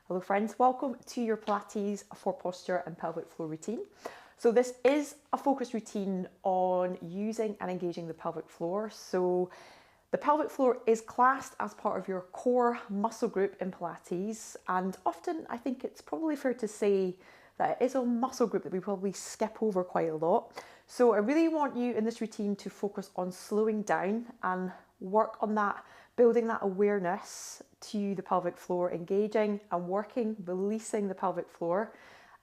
Hello friends, welcome to your Pilates for posture and pelvic floor routine. So this is a focused routine on using and engaging the pelvic floor. So the pelvic floor is classed as part of your core muscle group in Pilates, and often I think it's probably fair to say that it is a muscle group that we probably skip over quite a lot. So I really want you in this routine to focus on slowing down and work on that, building that awareness to the pelvic floor, engaging and working, releasing the pelvic floor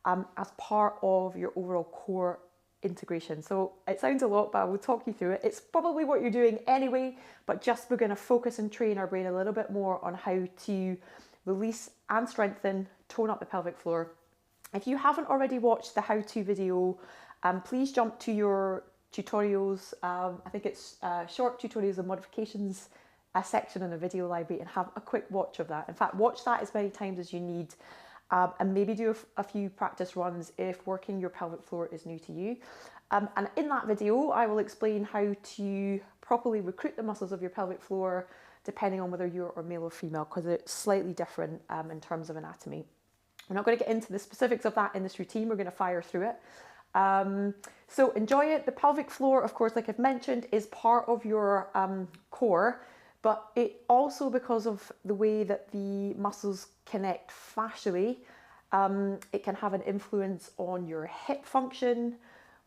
as part of your overall core integration. So it sounds a lot, but I will talk you through it. It's probably what you're doing anyway, but just we're going to focus and train our brain a little bit more on how to release and strengthen, tone up the pelvic floor. If you haven't already watched the how-to video, please jump to your tutorials. I think it's short tutorials and modifications section in the video library, and have a quick watch of that. In fact, watch that as many times as you need, and maybe do a few practice runs if working your pelvic floor is new to you. And in that video, I will explain how to properly recruit the muscles of your pelvic floor, depending on whether you're male or female, because it's slightly different in terms of anatomy. We're not going to get into the specifics of that in this routine. We're going to fire through it. So enjoy it. The pelvic floor, of course, like I've mentioned, is part of your core, but it also, because of the way that the muscles connect fascially, it can have an influence on your hip function.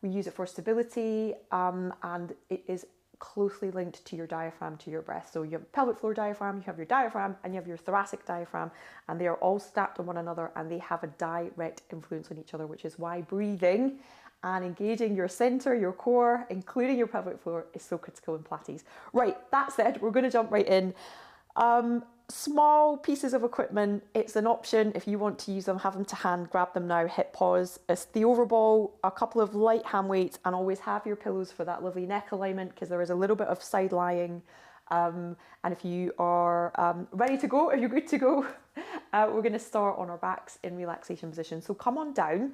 We use it for stability, and it is closely linked to your diaphragm, to your breath. So you have a pelvic floor diaphragm, you have your diaphragm, and you have your thoracic diaphragm, and they are all stacked on one another, and they have a direct influence on each other, which is why breathing and engaging your center, your core, including your pelvic floor, is so critical in Pilates. Right, that said, we're going to jump right in. Small pieces of equipment, it's an option. If you want to use them, have them to hand, grab them now, hit pause. It's the overball, a couple of light hand weights, and always have your pillows for that lovely neck alignment, because there is a little bit of side lying. And if you are ready to go, if you're good to go, we're going to start on our backs in relaxation position. So come on down.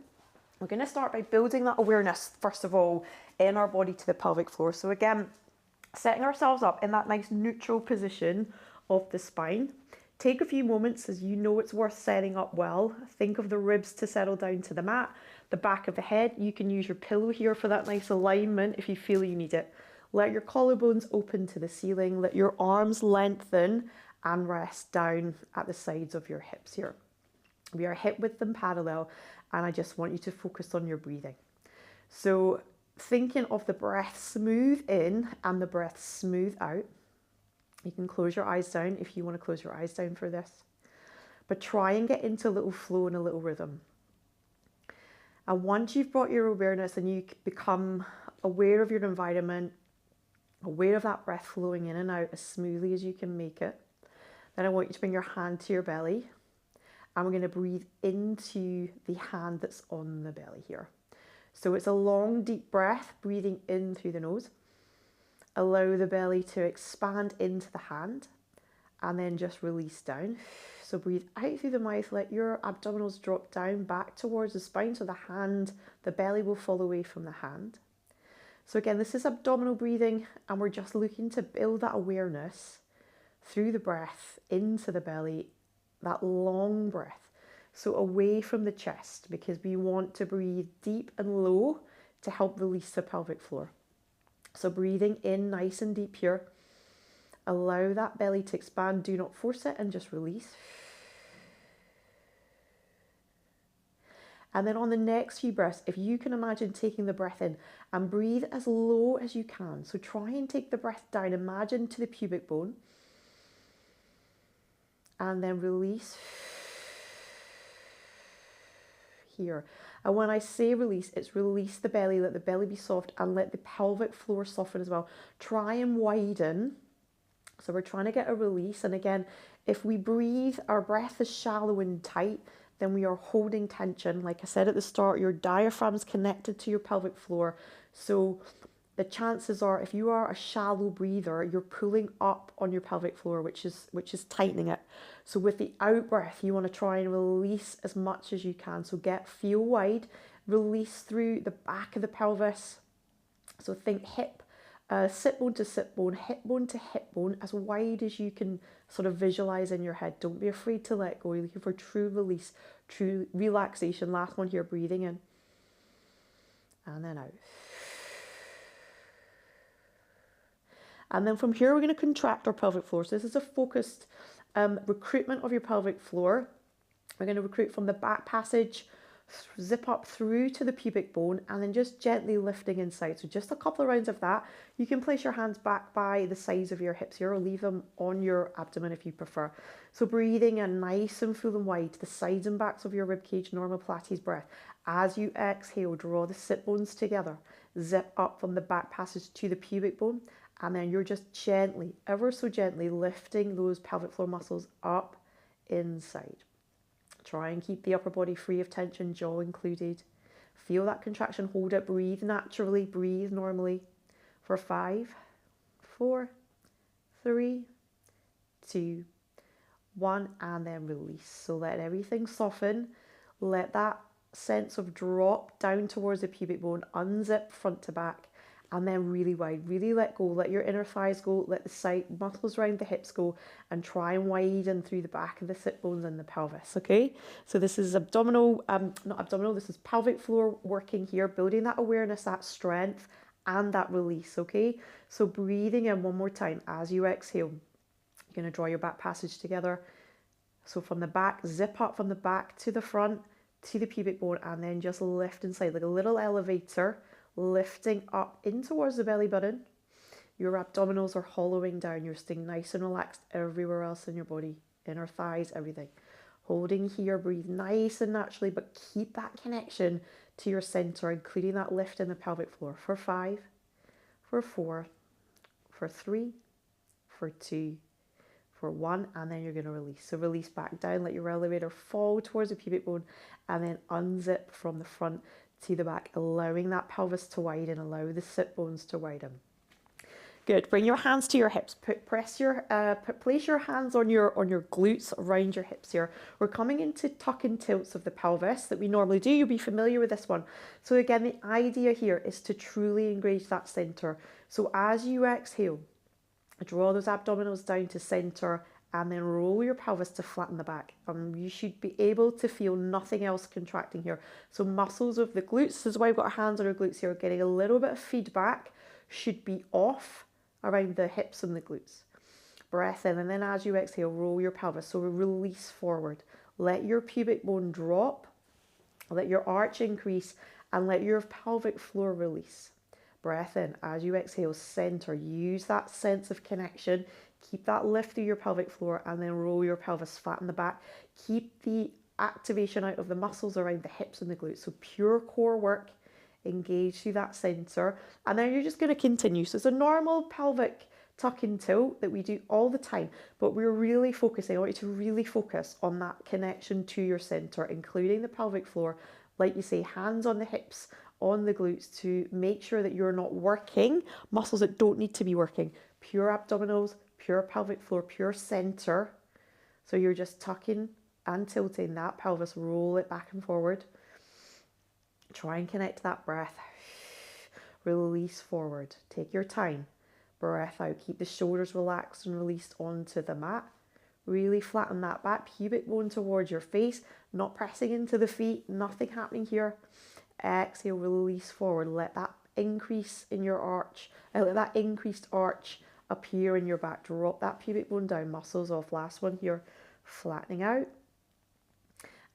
We're going to start by building that awareness, first of all, in our body to the pelvic floor. So again, setting ourselves up in that nice neutral position of the spine. Take a few moments, as you know it's worth setting up well. Think of the ribs to settle down to the mat, the back of the head. You can use your pillow here for that nice alignment if you feel you need it. Let your collarbones open to the ceiling. Let your arms lengthen and rest down at the sides of your hips here. We are hip width and parallel, and I just want you to focus on your breathing. So thinking of the breath smooth in and the breath smooth out. You can close your eyes down if you want to close your eyes down for this. But try and get into a little flow and a little rhythm. And once you've brought your awareness and you become aware of your environment, aware of that breath flowing in and out as smoothly as you can make it, then I want you to bring your hand to your belly. And we're going to breathe into the hand that's on the belly here. So it's a long, deep breath, breathing in through the nose. Allow the belly to expand into the hand and then just release down. So breathe out through the mouth, let your abdominals drop down back towards the spine, so the belly will fall away from the hand. So again, this is abdominal breathing, and we're just looking to build that awareness through the breath into the belly, that long breath. So away from the chest, because we want to breathe deep and low to help release the pelvic floor. So breathing in nice and deep here. Allow that belly to expand. Do not force it, and just release. And then on the next few breaths, if you can imagine taking the breath in and breathe as low as you can. So try and take the breath down. Imagine to the pubic bone. And then release here. And when I say release, it's release the belly, let the belly be soft, and let the pelvic floor soften as well. Try and widen. So we're trying to get a release. And again, if we breathe, our breath is shallow and tight, then we are holding tension. Like I said at the start, your diaphragm is connected to your pelvic floor. So the chances are, if you are a shallow breather, you're pulling up on your pelvic floor, which is tightening it. So with the out breath, you want to try and release as much as you can. So feel wide, release through the back of the pelvis. So think hip sit bone to sit bone, to hip bone, as wide as you can sort of visualize in your head. Don't be afraid to let go. You're looking for true release, true relaxation. Last one here, breathing in and then out. And then from here, we're going to contract our pelvic floor. So this is a focused recruitment of your pelvic floor. We're going to recruit from the back passage, zip up through to the pubic bone, and then just gently lifting inside. So just a couple of rounds of that. You can place your hands back by the sides of your hips here, or leave them on your abdomen if you prefer. So breathing in nice and full and wide, the sides and backs of your ribcage, normal Pilates breath. As you exhale, draw the sit bones together. Zip up from the back passage to the pubic bone, and then you're just gently, ever so gently, lifting those pelvic floor muscles up inside. Try and keep the upper body free of tension, jaw included. Feel that contraction, hold it, breathe naturally, breathe normally. For 5, 4, 3, 2, 1, and then release. So let everything soften. Let that sense of drop down towards the pubic bone, unzip front to back, and then really wide, really let go. Let your inner thighs go, let the side muscles around the hips go, and try and widen through the back of the sit bones and the pelvis, okay? So this is this is pelvic floor working here, building that awareness, that strength, and that release, okay? So breathing in one more time as you exhale. You're gonna draw your back passage together. So from the back, zip up from the back to the front, to the pubic bone, and then just lift inside like a little elevator, lifting up in towards the belly button. Your abdominals are hollowing down. You're staying nice and relaxed everywhere else in your body, inner thighs, everything. Holding here, breathe nice and naturally, but keep that connection to your center, including that lift in the pelvic floor. For 5, for 4, for 3, for 2, for 1, and then you're going to release. So release back down, let your elevator fall towards the pubic bone, and then unzip from the front to the back, allowing that pelvis to widen, allow the sit bones to widen. Good. Bring your hands to your hips. Place your hands on your glutes around your hips here. We're coming into tuck and tilts of the pelvis that we normally do. You'll be familiar with this one. So again, the idea here is to truly engage that center. So as you exhale, draw those abdominals down to center, and then roll your pelvis to flatten the back. You should be able to feel nothing else contracting here. So muscles of the glutes, this is why I've got our hands on our glutes here, getting a little bit of feedback, should be off around the hips and the glutes. Breath in, and then as you exhale, roll your pelvis. So release forward. Let your pubic bone drop, let your arch increase, and let your pelvic floor release. Breath in, as you exhale, center. Use that sense of connection. Keep that lift through your pelvic floor, and then roll your pelvis, flatten the back. Keep the activation out of the muscles around the hips and the glutes. So pure core work, engage through that center. And then you're just going to continue. So it's a normal pelvic tuck and tilt that we do all the time, but we're really focusing, I want you to really focus on that connection to your center, including the pelvic floor. Like you say, hands on the hips, on the glutes, to make sure that you're not working muscles that don't need to be working. Pure abdominals, pure pelvic floor, pure center. So you're just tucking and tilting that pelvis, roll it back and forward. Try and connect to that breath. Release forward. Take your time. Breath out. Keep the shoulders relaxed and released onto the mat. Really flatten that back, pubic bone towards your face, not pressing into the feet, nothing happening here. Exhale, release forward. Let that increase in your arch, let that increased arch appear in your back. Drop that pubic bone down, muscles off. Last one here, flattening out.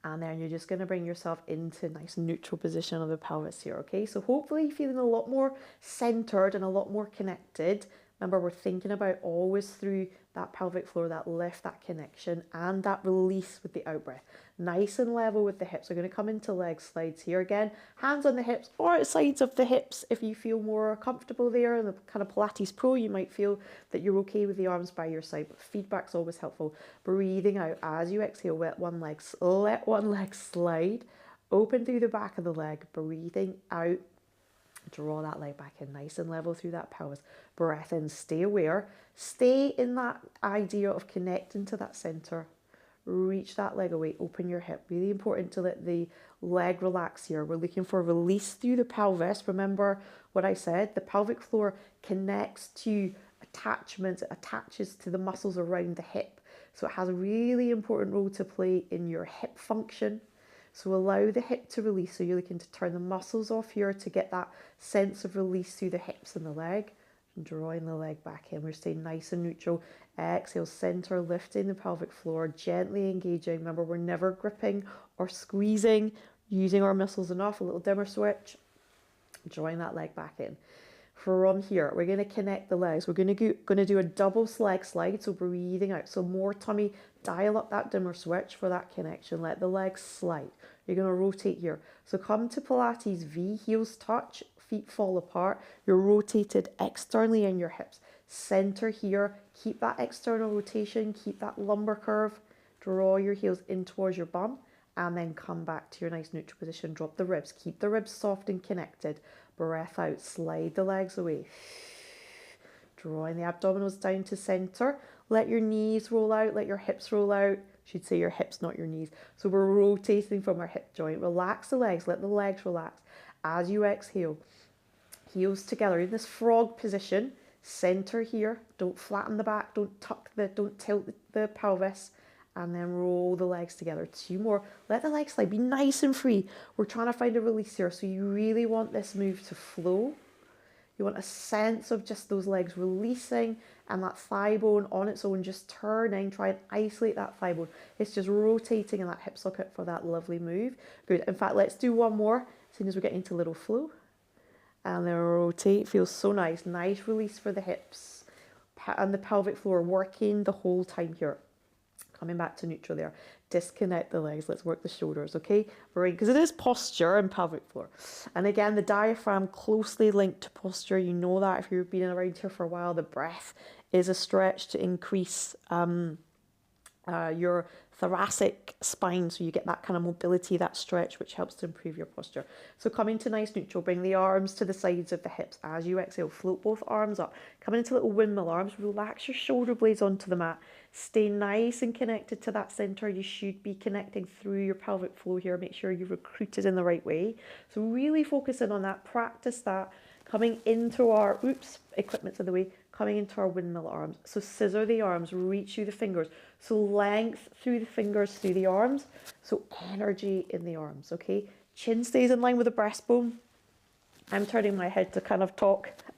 And then you're just going to bring yourself into nice neutral position of the pelvis here, okay? So hopefully you're feeling a lot more centered and a lot more connected. Remember, we're thinking about always through that pelvic floor, that lift, that connection, and that release with the out-breath. Nice and level with the hips. We're going to come into leg slides here again. Hands on the hips or at sides of the hips if you feel more comfortable there. In the kind of Pilates Pro, you might feel that you're okay with the arms by your side, but feedback's always helpful. Breathing out as you exhale, let one leg slide. Open through the back of the leg. Breathing out. Draw that leg back in nice and level through that pelvis. Breath in, stay aware. Stay in that idea of connecting to that center. reach that leg away, open your hip. Really important to let the leg relax here. We're looking for release through the pelvis. Remember what I said, the pelvic floor connects to attachments, it attaches to the muscles around the hip. So it has a really important role to play in your hip function. So allow the hip to release. So you're looking to turn the muscles off here to get that sense of release through the hips and the leg. And drawing the leg back in. We're staying nice and neutral. Exhale, center, lifting the pelvic floor, gently engaging. Remember, we're never gripping or squeezing, using our muscles enough. A little dimmer switch. Drawing that leg back in. From here, we're going to connect the legs. We're going to do a double leg slide, so breathing out. So more tummy, dial up that dimmer switch for that connection. Let the legs slide. You're going to rotate here. So come to Pilates V, heels touch, feet fall apart. You're rotated externally in your hips. Center here, keep that external rotation, keep that lumbar curve. Draw your heels in towards your bum and then come back to your nice neutral position. Drop the ribs, keep the ribs soft and connected. Breath out, slide the legs away. Drawing the abdominals down to center. Let your knees roll out, let your hips roll out. Should say your hips, not your knees. So we're rotating from our hip joint. Relax the legs, let the legs relax. As you exhale, heels together in this frog position. Center here. Don't flatten the back, don't tilt the pelvis. And then roll the legs together. 2 more. Let the legs slide. Be nice and free. We're trying to find a release here. So you really want this move to flow. You want a sense of just those legs releasing and that thigh bone on its own just turning. Try and isolate that thigh bone. It's just rotating in that hip socket for that lovely move. Good. In fact, let's do one more as soon as we get into little flow. And then rotate. Feels so nice. Nice release for the hips. And the pelvic floor working the whole time here. Coming back to neutral there. Disconnect the legs. Let's work the shoulders, okay? Right, because it is posture and pelvic floor. And again, the diaphragm closely linked to posture. You know that if you've been around here for a while. The breath is a stretch to increase your thoracic spine, so you get that kind of mobility, that stretch, which helps to improve your posture. So coming to nice neutral, bring the arms to the sides of the hips. As you exhale, float both arms up. Coming into little windmill arms, relax your shoulder blades onto the mat. Stay nice and connected to that center. You should be connecting through your pelvic floor here. Make sure you're recruited in the right way. So really focus in on that, practice that. Coming into our, equipment's in the way, coming into our windmill arms. So scissor the arms, reach through the fingers. So length through the fingers, through the arms. So energy in the arms, okay? Chin stays in line with the breastbone. I'm turning my head to kind of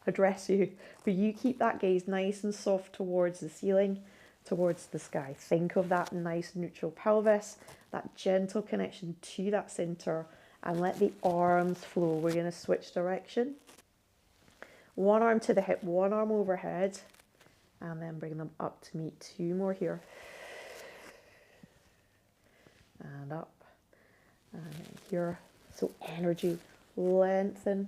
address you. But you keep that gaze nice and soft towards the ceiling, towards the sky. Think of that nice neutral pelvis, that gentle connection to that center, and let the arms flow. We're going to switch direction. One arm to the hip, one arm overhead, and then bring them up to meet. 2 more here. And up, and then here. So energy, lengthen,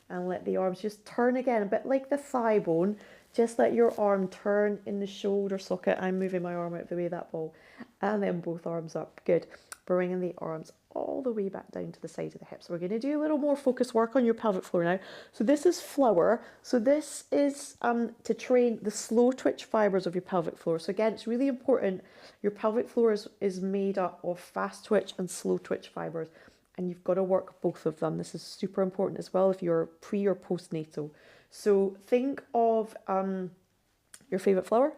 and let the arms just turn again, a bit like the thigh bone. Just let your arm turn in the shoulder socket. I'm moving my arm out of the way of that ball. And then both arms up. Good. Bringing the arms all the way back down to the side of the hips. We're going to do a little more focused work on your pelvic floor now. So this is flower. So this is to train the slow twitch fibers of your pelvic floor. So again, it's really important. Your pelvic floor is made up of fast twitch and slow twitch fibers. And you've got to work both of them. This is super important as well if you're pre or postnatal. So think of your favourite flower,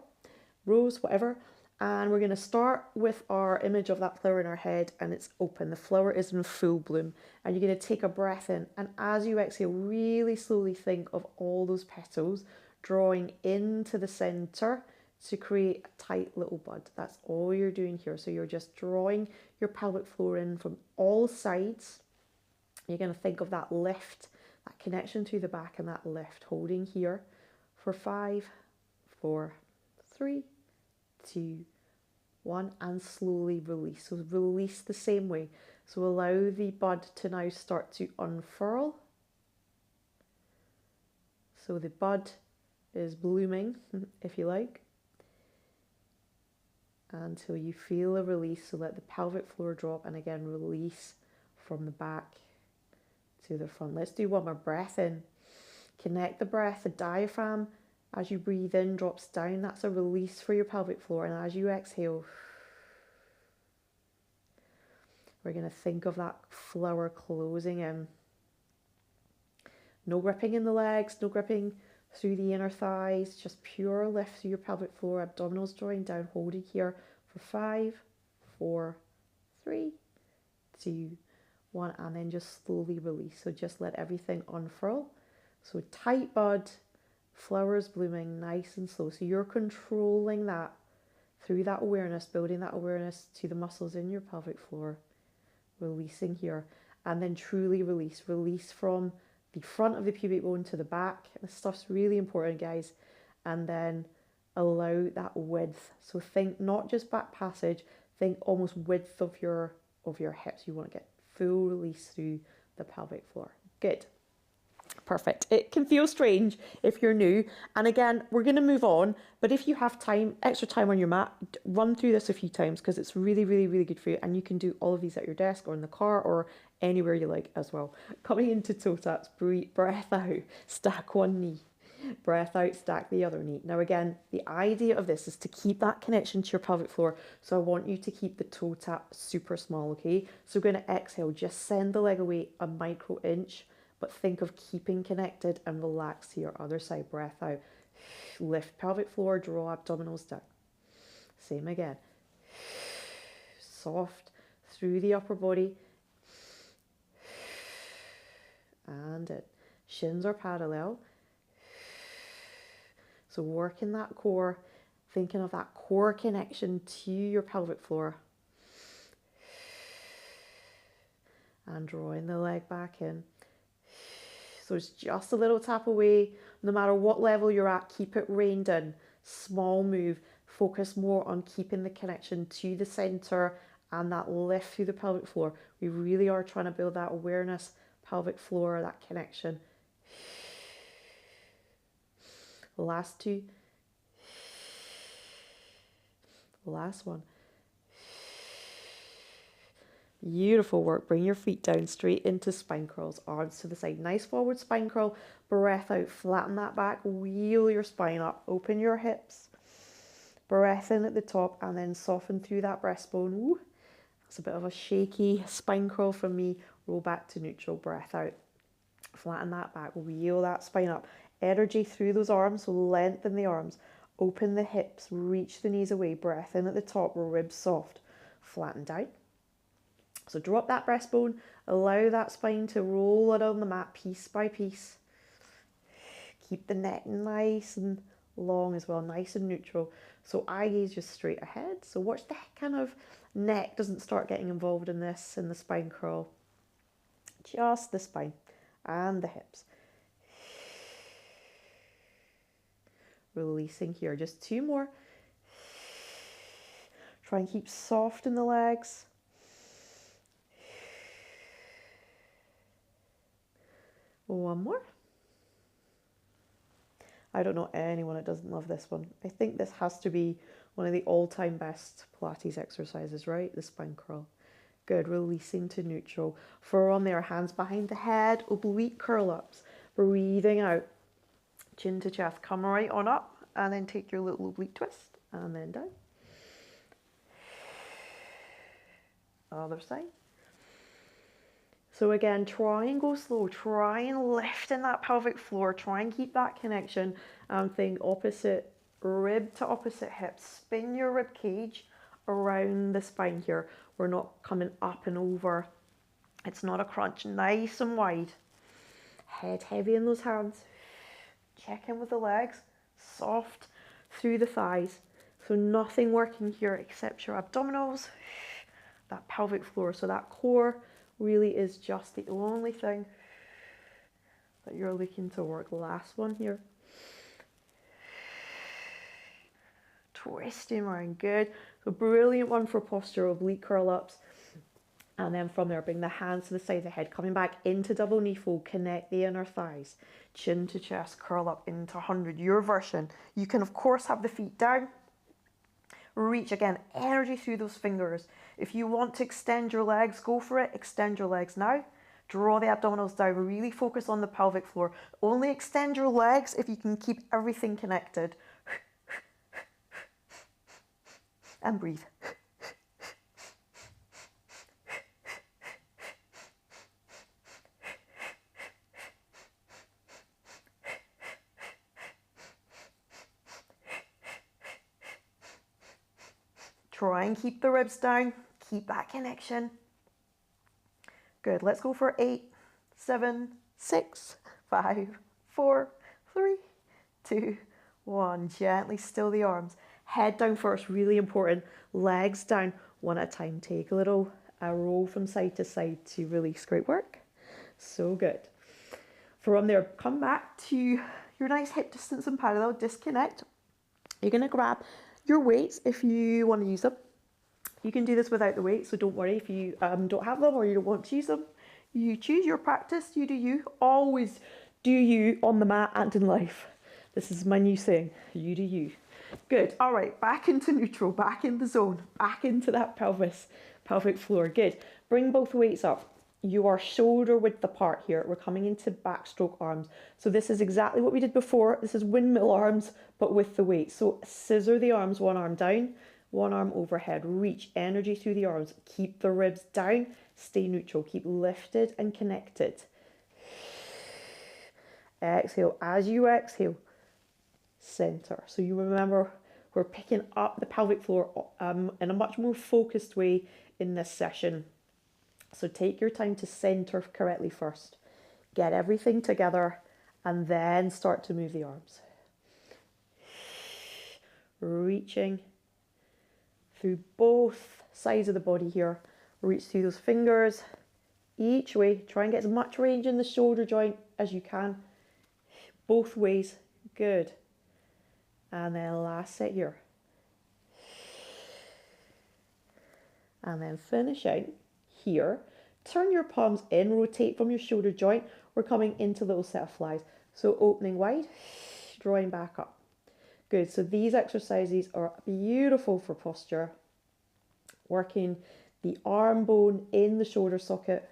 rose, whatever. And we're going to start with our image of that flower in our head, and it's open. The flower is in full bloom. And you're going to take a breath in. And as you exhale, really slowly think of all those petals drawing into the centre to create a tight little bud. That's all you're doing here. So you're just drawing your pelvic floor in from all sides. You're going to think of that lift, that connection to the back, and that lift, holding here for 5, 4, 3, 2, 1, and slowly release. So release the same way. So allow the bud to now start to unfurl. So the bud is blooming, if you like, until you feel a release. So let the pelvic floor drop, and again release from the back to the front. Let's do one more. Breath in. Connect the breath, the diaphragm as you breathe in drops down. That's a release for your pelvic floor. And as you exhale, We're going to think of that flower closing in. No gripping in the legs, no gripping through the inner thighs, just pure lift through your pelvic floor, abdominals drawing down, holding here for 5, 4, 3, 2, 1, and then just slowly release. So just let everything unfurl. So tight bud, flowers blooming nice and slow. So you're controlling that through that awareness, building that awareness to the muscles in your pelvic floor, releasing here, and then truly release. Release from the front of the pubic bone to the back. This stuff's really important, guys. And then allow that width. So think not just back passage, think almost width of your hips. You want to get full release through the pelvic floor. Good. Perfect. It can feel strange if you're new. And again, we're going to move on. But if you have time, extra time on your mat, run through this a few times because it's really, really, really good for you. And you can do all of these at your desk or in the car or anywhere you like as well. Coming into toe taps, breath out, stack one knee. Breath out, stack the other knee. Now again, the idea of this is to keep that connection to your pelvic floor. So I want you to keep the toe tap super small, okay? So we're going to exhale, just send the leg away a micro inch. But think of keeping connected and relax to your other side. Breath out. Lift pelvic floor, draw abdominals down. Same again. Soft through the upper body. And in. Shins are parallel. So working that core, thinking of that core connection to your pelvic floor. And drawing the leg back in. So it's just a little tap away. No matter what level you're at, keep it reined in. Small move. Focus more on keeping the connection to the center and that lift through the pelvic floor. We really are trying to build that awareness, pelvic floor, that connection. Last two. Last one. Beautiful work. Bring your feet down straight into spine curls, arms to the side. Nice forward spine curl. Breath out, flatten that back, wheel your spine up, open your hips. Breath in at the top and then soften through that breastbone. Woo. That's a bit of a shaky spine curl from me. Roll back to neutral. Breath out. Flatten that back, wheel that spine up. Energy through those arms, so lengthen the arms. Open the hips, reach the knees away. Breath in at the top, ribs soft. Flatten down. So drop that breastbone, allow that spine to roll it on the mat piece by piece. Keep the neck nice and long as well, nice and neutral. So eye gaze just straight ahead. So watch the kind of neck doesn't start getting involved in this, in the spine curl. Just the spine and the hips. Releasing here, just 2 more. Try and keep soft in the legs. One more. I don't know anyone that doesn't love this one. I think this has to be one of the all-time best Pilates exercises, right? The spine curl. Good, releasing to neutral. Forearm there, hands behind the head, oblique curl-ups. Breathing out, chin to chest. Come right on up and then take your little oblique twist and then down. Other side. So again, try and go slow. Try and lift in that pelvic floor. Try and keep that connection. Think opposite rib to opposite hip. Spin your rib cage around the spine here. We're not coming up and over. It's not a crunch. Nice and wide. Head heavy in those hands. Check in with the legs. Soft through the thighs. So nothing working here except your abdominals. That pelvic floor. So that core really is just the only thing that you're looking to work. Last one here. Twisting around, good. So brilliant one for posture, oblique curl ups. And then from there, bring the hands to the side of the head, coming back into double knee fold, connect the inner thighs, chin to chest, curl up into 100, your version. You can of course have the feet down. Reach again, energy through those fingers. If you want to extend your legs, go for it. Extend your legs now. Draw the abdominals down. Really focus on the pelvic floor. Only extend your legs if you can keep everything connected. And breathe. Try and keep the ribs down. Keep that connection. Good. Let's go for 8, 7, 6, 5, 4, 3, 2, 1. Gently still the arms. Head down first, really important. Legs down one at a time. Take a little roll from side to side to release. Great work. So good. From there, come back to your nice hip distance and parallel. Disconnect. You're going to grab your weights if you want to use them. You can do this without the weights, so don't worry if you don't have them or you don't want to use them. You choose your practice, you do you. Always do you on the mat and in life. This is my new saying, you do you. Good, all right, back into neutral, back in the zone, back into that pelvic floor. Good, bring both weights up. You are shoulder width apart here. We're coming into backstroke arms. So this is exactly what we did before. This is windmill arms, but with the weight. So scissor the arms, one arm down, one arm overhead. Reach energy through the arms. Keep the ribs down. Stay neutral. Keep lifted and connected. Exhale. As you exhale, center. So you remember we're picking up the pelvic floor in a much more focused way in this session. So take your time to center correctly first. Get everything together and then start to move the arms. Reaching through both sides of the body here. Reach through those fingers each way. Try and get as much range in the shoulder joint as you can. Both ways. Good. And then last set here. And then finishing here. Turn your palms in, rotate from your shoulder joint. We're coming into little set of flies. So opening wide, drawing back up. Good, so these exercises are beautiful for posture. Working the arm bone in the shoulder socket.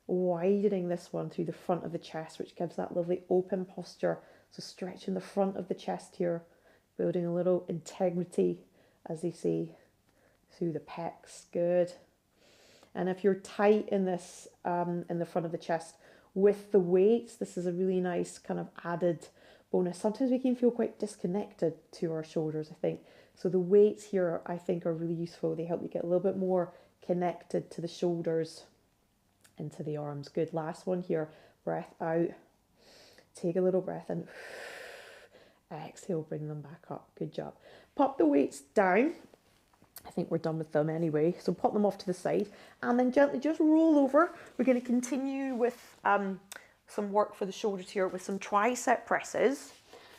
Widening this one through the front of the chest, which gives that lovely open posture. So stretching the front of the chest here. Building a little integrity, as they say, through the pecs. Good. And if you're tight in this, in the front of the chest with the weights, this is a really nice kind of added bonus. Sometimes we can feel quite disconnected to our shoulders, I think. So the weights here, I think, are really useful. They help you get a little bit more connected to the shoulders and to the arms. Good. Last one here. Breath out. Take a little breath in. Exhale, bring them back up. Good job. Pop the weights down. I think we're done with them anyway, so pop them off to the side and then gently just roll over. We're going to continue with some work for the shoulders here with some tricep presses.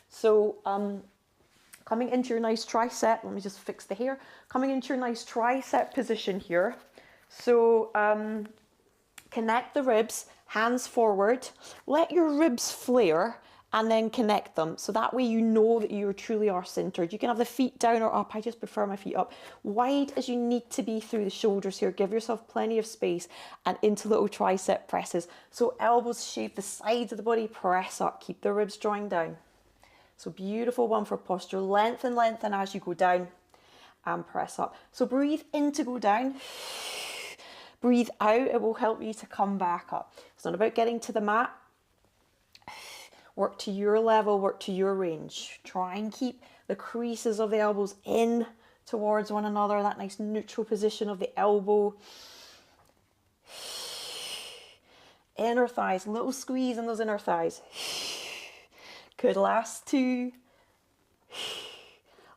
So coming into your nice tricep, let me just fix the hair. Coming into your nice tricep position here. So connect the ribs, hands forward, let your ribs flare and then connect them. So that way you know that you truly are centered. You can have the feet down or up. I just prefer my feet up. Wide as you need to be through the shoulders here. Give yourself plenty of space and into little tricep presses. So elbows shave the sides of the body, press up. Keep the ribs drawing down. So beautiful one for posture. Lengthen as you go down and press up. So breathe in to go down. Breathe out. It will help you to come back up. It's not about getting to the mat. Work to your level, work to your range. Try and keep the creases of the elbows in towards one another, that nice neutral position of the elbow. Inner thighs, little squeeze in those inner thighs. Good, last two.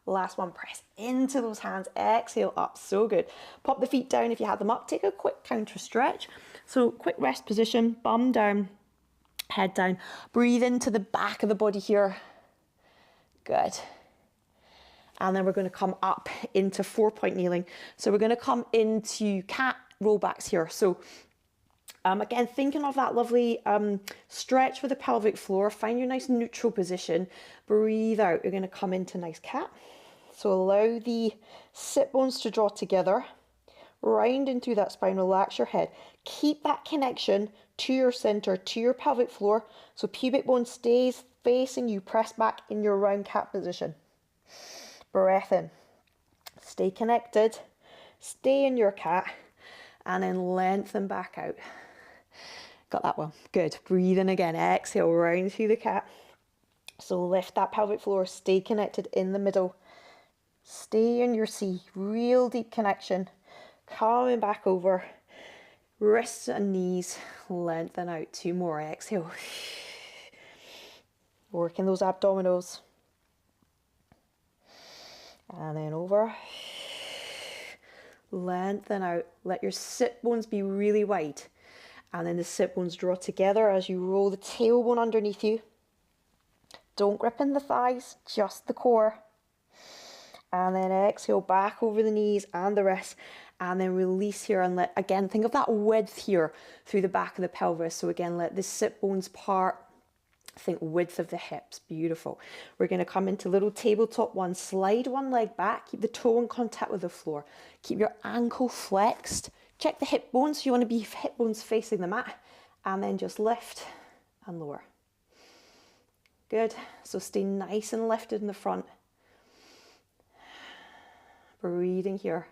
Last one, press into those hands, exhale up, so good. Pop the feet down if you have them up, take a quick counter stretch. So quick rest position, bum down. Head down. Breathe into the back of the body here. Good. And then we're going to come up into 4-point kneeling. So we're going to come into cat rollbacks here. So again, thinking of that lovely stretch for the pelvic floor. Find your nice neutral position. Breathe out. You're going to come into nice cat. So allow the sit bones to draw together. Round into that spine. Relax your head. Keep that connection to your center, to your pelvic floor. So pubic bone stays facing you. Press back in your round cat position. Breath in. Stay connected. Stay in your cat. And then lengthen back out. Got that one. Good. Breathe in again. Exhale, round through the cat. So lift that pelvic floor. Stay connected in the middle. Stay in your C, real deep connection. Coming back over, wrists and knees, lengthen out. 2 more, exhale. Working those abdominals. And then over. Lengthen out. Let your sit bones be really wide. And then the sit bones draw together as you roll the tailbone underneath you. Don't grip in the thighs, just the core. And then exhale back over the knees and the wrists. And then release here and let, again, think of that width here through the back of the pelvis. So again, let the sit bones part. Think width of the hips. Beautiful. We're going to come into little tabletop one. Slide one leg back. Keep the toe in contact with the floor. Keep your ankle flexed. Check the hip bones. You want to be hip bones facing the mat. And then just lift and lower. Good. So stay nice and lifted in the front. Breathing here.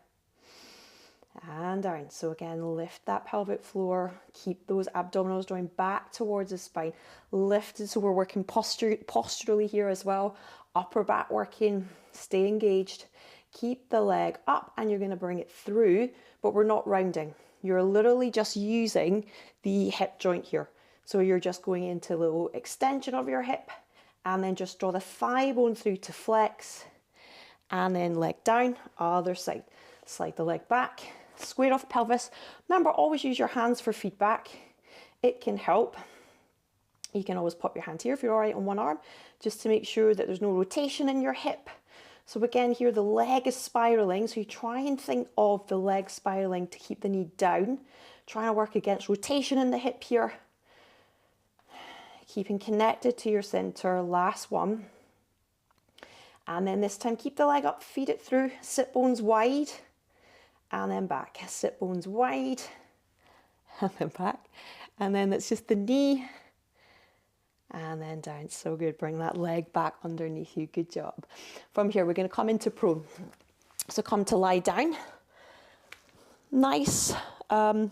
And down. So again, lift that pelvic floor. Keep those abdominals drawing back towards the spine. Lifted, so we're working posturally here as well. Upper back working. Stay engaged. Keep the leg up and you're going to bring it through, but we're not rounding. You're literally just using the hip joint here. So you're just going into a little extension of your hip and then just draw the thigh bone through to flex and then leg down, other side. Slide the leg back. Square off pelvis. Remember, always use your hands for feedback. It can help. You can always pop your hand here if you're all right on one arm, just to make sure that there's no rotation in your hip. So again, here the leg is spiraling. So you try and think of the leg spiraling to keep the knee down. Trying to work against rotation in the hip here. Keeping connected to your center. Last one. And then this time, keep the leg up, feed it through, sit bones wide. And then back, sit bones wide, and then back. And then it's just the knee, and then down. So good, bring that leg back underneath you, good job. From here, we're gonna come into prone. So come to lie down, nice, and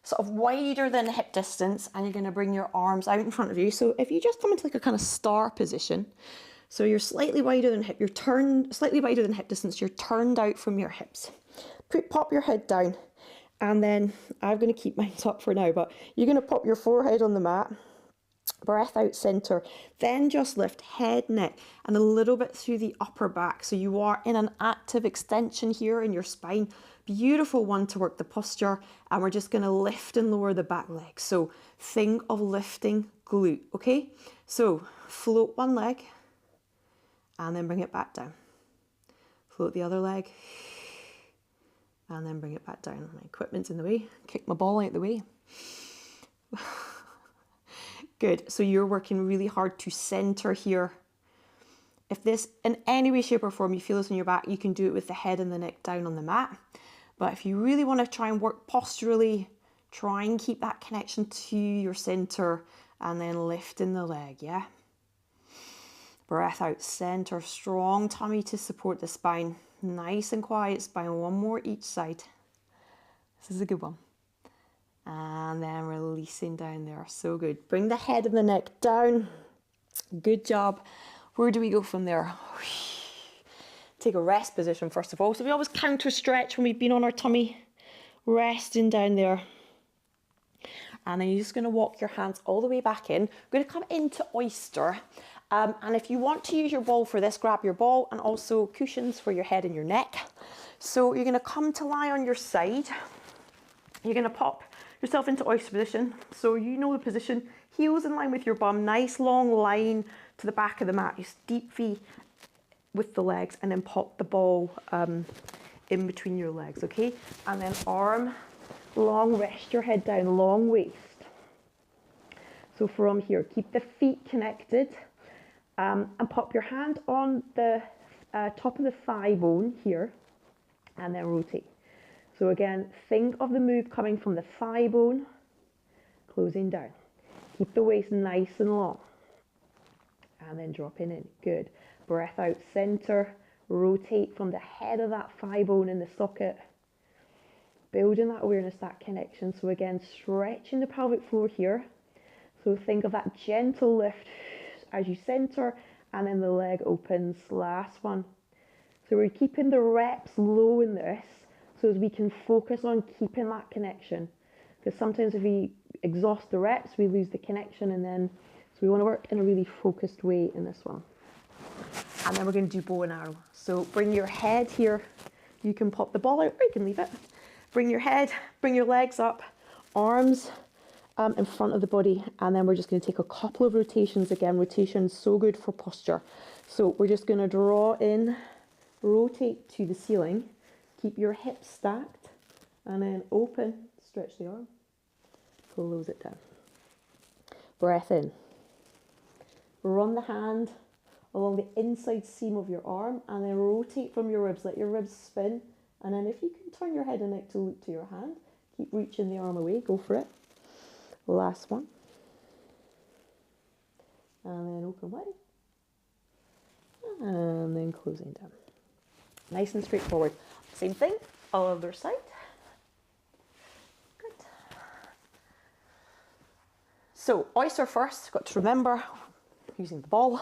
sort of wider than hip distance, and you're gonna bring your arms out in front of you. So if you just come into like a kind of star position, so you're slightly wider than hip, you're turned, slightly wider than hip distance, you're turned out from your hips. Pop your head down, and then I'm going to keep mine up for now, but you're going to pop your forehead on the mat, breath out center, then just lift head, neck, and a little bit through the upper back. So you are in an active extension here in your spine. Beautiful one to work the posture, and we're just going to lift and lower the back leg. So think of lifting glute, okay? So float one leg, and then bring it back down. Float the other leg, and then bring it back down. My equipment's in the way. Kick my ball out the way. Good. So you're working really hard to center here. If this, in any way, shape or form, you feel this in your back, you can do it with the head and the neck down on the mat. But if you really want to try and work posturally, try and keep that connection to your center and then lift in the leg, yeah? Breath out, center, strong tummy to support the spine. Nice and quiet spine, one more each side. This is a good one. And then releasing down there, so good. Bring the head and the neck down. Good job. Where do we go from there? Take a rest position first of all. So we always counter stretch when we've been on our tummy. Resting down there. And then you're just going to walk your hands all the way back in. We're going to come into oyster. And if you want to use your ball for this, grab your ball and also cushions for your head and your neck. So you're going to come to lie on your side. You're going to pop yourself into oyster position. So you know the position. Heels in line with your bum. Nice long line to the back of the mat. Just deep V with the legs and then pop the ball in between your legs, okay? And then arm long, rest your head down, long waist. So from here, keep the feet connected. And pop your hand on the top of the thigh bone here, and then rotate. So again, think of the move coming from the thigh bone, closing down. Keep the waist nice and long, and then dropping in. Good. Breath out, center, rotate from the head of that thigh bone in the socket, building that awareness, that connection. So again, stretching the pelvic floor here. So think of that gentle lift as you center, and then the leg opens. Last one. So we're keeping the reps low in this so as we can focus on keeping that connection. Because sometimes if we exhaust the reps, we lose the connection, and then, so we want to work in a really focused way in this one. And then we're going to do bow and arrow. So bring your head here. You can pop the ball out or you can leave it. Bring your head, bring your legs up, arms in front of the body, and then we're just going to take a couple of rotations again. Rotation's so good for posture. So we're just going to draw in, rotate to the ceiling, keep your hips stacked, and then open, stretch the arm, close it down. Breath in. Run the hand along the inside seam of your arm, and then rotate from your ribs. Let your ribs spin, and then if you can turn your head and neck to look to your hand, keep reaching the arm away, go for it. Last one. And then open wide. And then closing down. Nice and straightforward. Same thing, other side. Good. So, oyster first, got to remember, using the ball.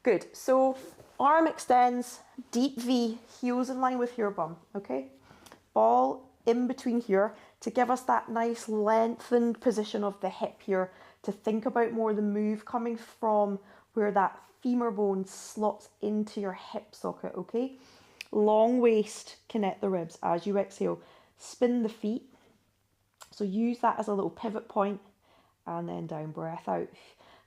Good, so arm extends, deep V, heels in line with your bum, okay? Ball in between here to give us that nice lengthened position of the hip here, to think about more the move coming from where that femur bone slots into your hip socket, okay? Long waist, connect the ribs as you exhale. Spin the feet. So use that as a little pivot point, and then down, breath out.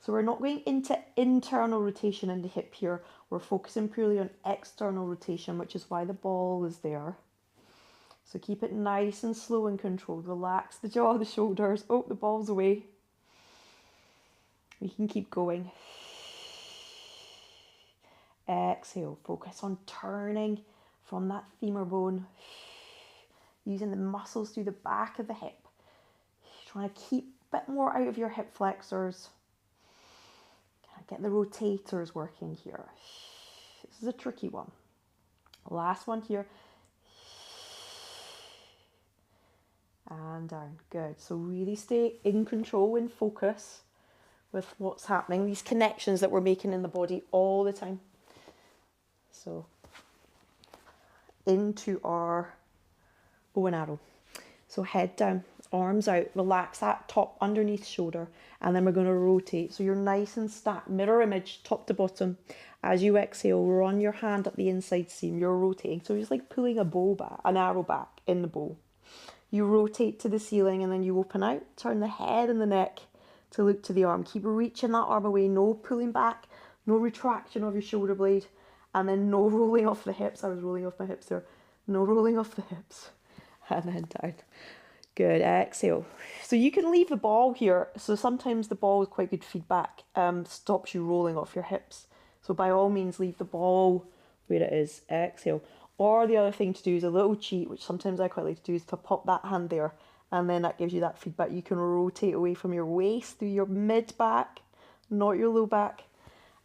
So we're not going into internal rotation in the hip here. We're focusing purely on external rotation, which is why the ball is there. So keep it nice and slow and controlled. Relax the jaw, the shoulders. Oh, the ball's away. We can keep going. Exhale. Focus on turning from that femur bone. Using the muscles through the back of the hip. Trying to keep a bit more out of your hip flexors. Get the rotators working here. This is a tricky one. Last one here. And down. Good. So really stay in control and focus with what's happening. These connections that we're making in the body all the time. So into our bow and arrow. So head down, arms out, relax that top underneath shoulder, and then we're going to rotate. So you're nice and stacked, mirror image, top to bottom. As you exhale, run your hand up the inside seam, you're rotating. So it's like pulling a bow back, an arrow back in the bow. You rotate to the ceiling and then you open out, turn the head and the neck to look to the arm. Keep reaching that arm away, no pulling back, no retraction of your shoulder blade, and then no rolling off the hips. I was rolling off my hips there. No rolling off the hips. And then down. Good, exhale. So you can leave the ball here. So sometimes the ball is quite good feedback, stops you rolling off your hips. So by all means, leave the ball where it is, exhale. Or the other thing to do is a little cheat, which sometimes I quite like to do, is to pop that hand there. And then that gives you that feedback. You can rotate away from your waist through your mid back, not your low back.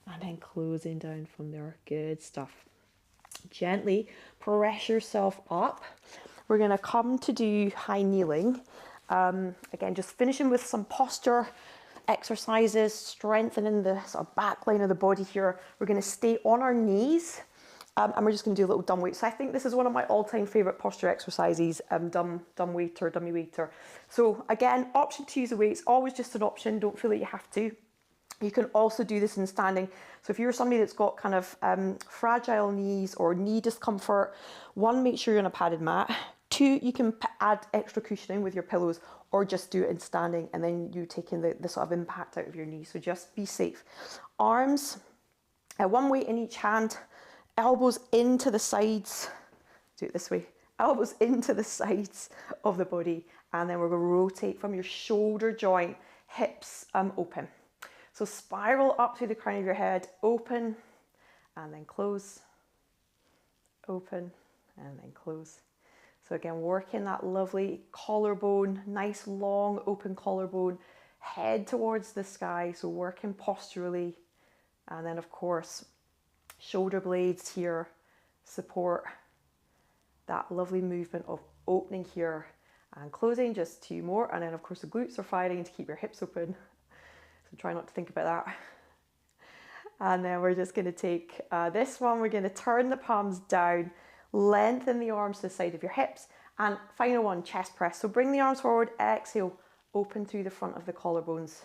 And then closing down from there. Good stuff. Gently press yourself up. We're going to come to do high kneeling. Again, just finishing with some posture exercises, strengthening the sort of back line of the body here. We're going to stay on our knees, and we're just going to do a little dumb weight. So I think this is one of my all-time favourite posture exercises, dumb waiter, dummy waiter. So again, option to use a weight. It's always just an option. Don't feel like you have to. You can also do this in standing. So if you're somebody that's got kind of fragile knees or knee discomfort, one, make sure you're on a padded mat. Two, you can add extra cushioning with your pillows, or just do it in standing, and then you taking the sort of impact out of your knee. So just be safe. Arms, one weight in each hand, elbows into the sides. Do it this way. Elbows into the sides of the body, and then we're going to rotate from your shoulder joint, hips open. So spiral up through the crown of your head, open, and then close, open, and then close. So again, working that lovely collarbone, nice long open collarbone, head towards the sky, so working posturally. And then of course, shoulder blades here support that lovely movement of opening here and closing. Just two more, and then of course the glutes are firing to keep your hips open. So try not to think about that. And then we're just going to take this one, we're going to turn the palms down, lengthen the arms to the side of your hips, and final one, chest press. So bring the arms forward, exhale, open through the front of the collarbones,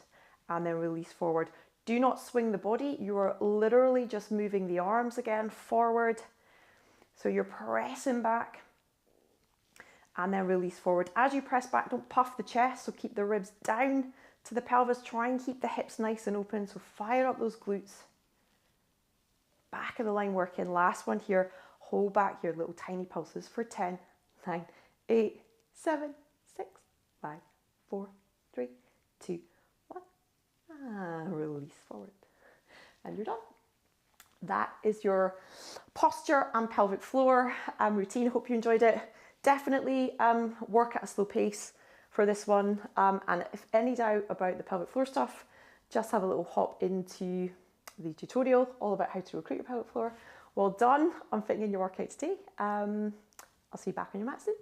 and then release forward. Do not swing the body, you are literally just moving the arms again forward. So you're pressing back, and then release forward. As you press back, don't puff the chest, so keep the ribs down to the pelvis, try and keep the hips nice and open, so fire up those glutes. Back of the line working. Last one here. Hold back your little tiny pulses for 10, 9, 8, 7, 6, 5, 4, 3, 2, 1. And release forward. And you're done. That is your posture and pelvic floor routine. Hope you enjoyed it. Definitely work at a slow pace for this one. And if any doubt about the pelvic floor stuff, just have a little hop into the tutorial all about how to recruit your pelvic floor. Well done on fitting in your workout today. I'll see you back on your mat soon.